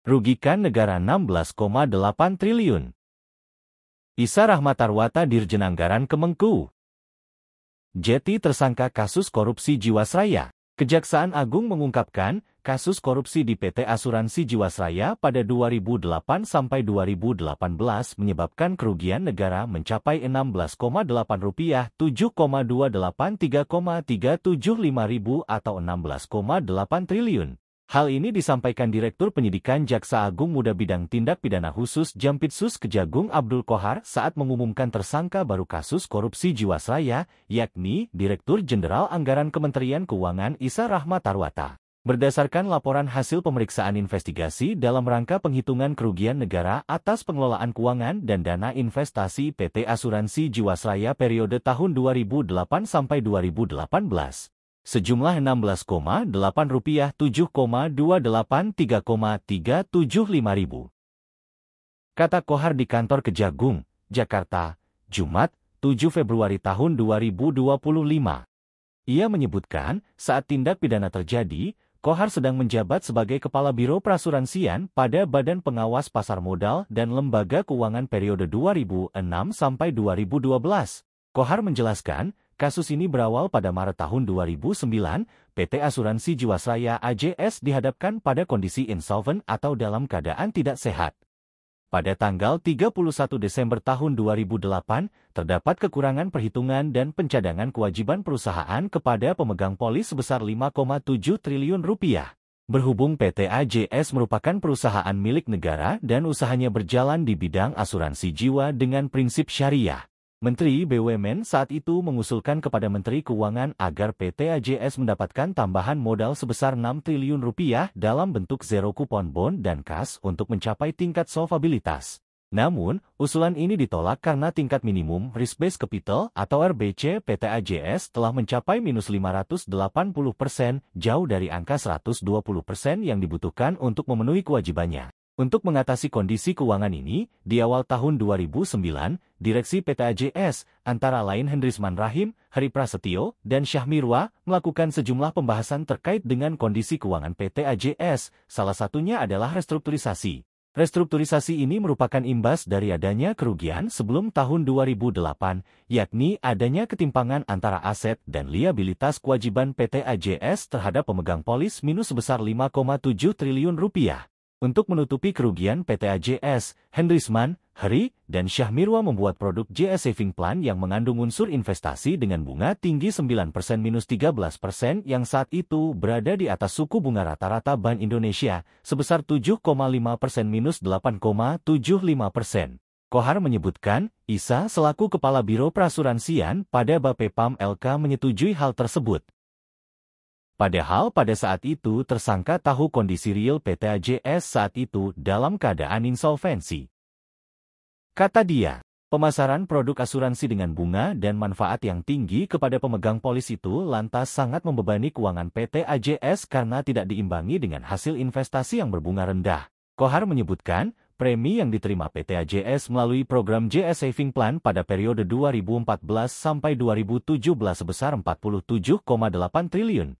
rugikan negara 16,8 triliun. Isa Rahmatarwata Dirjen Anggaran Kemenku. Jeti tersangka kasus korupsi Jiwasraya. Kejaksaan Agung mengungkapkan, kasus korupsi di PT Asuransi Jiwasraya pada 2008 sampai 2018 menyebabkan kerugian negara mencapai Rp16,8, 7,283,375 atau 16,8 triliun. Hal ini disampaikan Direktur Penyidikan Jaksa Agung Muda Bidang Tindak Pidana Khusus Jampitsus Kejagung Abdul Qohar saat mengumumkan tersangka baru kasus korupsi Jiwasraya, yakni Direktur Jenderal Anggaran Kementerian Keuangan Isa Rahmatarwata. Berdasarkan laporan hasil pemeriksaan investigasi dalam rangka penghitungan kerugian negara atas pengelolaan keuangan dan dana investasi PT Asuransi Jiwasraya periode tahun 2008 sampai 2018. Sejumlah Rp16,8, 7,283,375. Kata Qohar di kantor Kejagung, Jakarta, Jumat, 7 Februari tahun 2025. Ia menyebutkan, saat tindak pidana terjadi, Qohar sedang menjabat sebagai Kepala Biro Perasuransian pada Badan Pengawas Pasar Modal dan Lembaga Keuangan periode 2006 sampai 2012. Qohar menjelaskan, kasus ini berawal pada Maret tahun 2009, PT Asuransi Jiwasraya AJS dihadapkan pada kondisi insolven atau dalam keadaan tidak sehat. Pada tanggal 31 Desember tahun 2008, terdapat kekurangan perhitungan dan pencadangan kewajiban perusahaan kepada pemegang polis sebesar Rp5,7 triliun. Berhubung PT AJS merupakan perusahaan milik negara dan usahanya berjalan di bidang asuransi jiwa dengan prinsip syariah. Menteri BUMN saat itu mengusulkan kepada Menteri Keuangan agar PT AJS mendapatkan tambahan modal sebesar Rp6 triliun dalam bentuk zero kupon bond dan kas untuk mencapai tingkat solvabilitas. Namun, usulan ini ditolak karena tingkat minimum risk-based capital atau RBC PT AJS telah mencapai minus 580%, jauh dari angka 120% yang dibutuhkan untuk memenuhi kewajibannya. Untuk mengatasi kondisi keuangan ini, di awal tahun 2009, Direksi PT AJS, antara lain Hendrisman Rahim, Hari Prasetyo, dan Syahmirwa, melakukan sejumlah pembahasan terkait dengan kondisi keuangan PT AJS, salah satunya adalah restrukturisasi. Restrukturisasi ini merupakan imbas dari adanya kerugian sebelum tahun 2008, yakni adanya ketimpangan antara aset dan liabilitas kewajiban PT AJS terhadap pemegang polis minus sebesar Rp5,7 triliun. Untuk menutupi kerugian PT AJS, Hendrisman, Hari, dan Syahmirwa membuat produk JS Saving Plan yang mengandung unsur investasi dengan bunga tinggi 9%-13% yang saat itu berada di atas suku bunga rata-rata Bank Indonesia, sebesar 7,5%-8,75%. Qohar menyebutkan, Isa selaku Kepala Biro Perasuransian pada Bapepam LK menyetujui hal tersebut. Padahal pada saat itu tersangka tahu kondisi real PT AJS saat itu dalam keadaan insolvensi. Kata dia, pemasaran produk asuransi dengan bunga dan manfaat yang tinggi kepada pemegang polis itu lantas sangat membebani keuangan PT AJS karena tidak diimbangi dengan hasil investasi yang berbunga rendah. Qohar menyebutkan, premi yang diterima PT AJS melalui program JS Saving Plan pada periode 2014 sampai 2017 sebesar Rp47,8 triliun.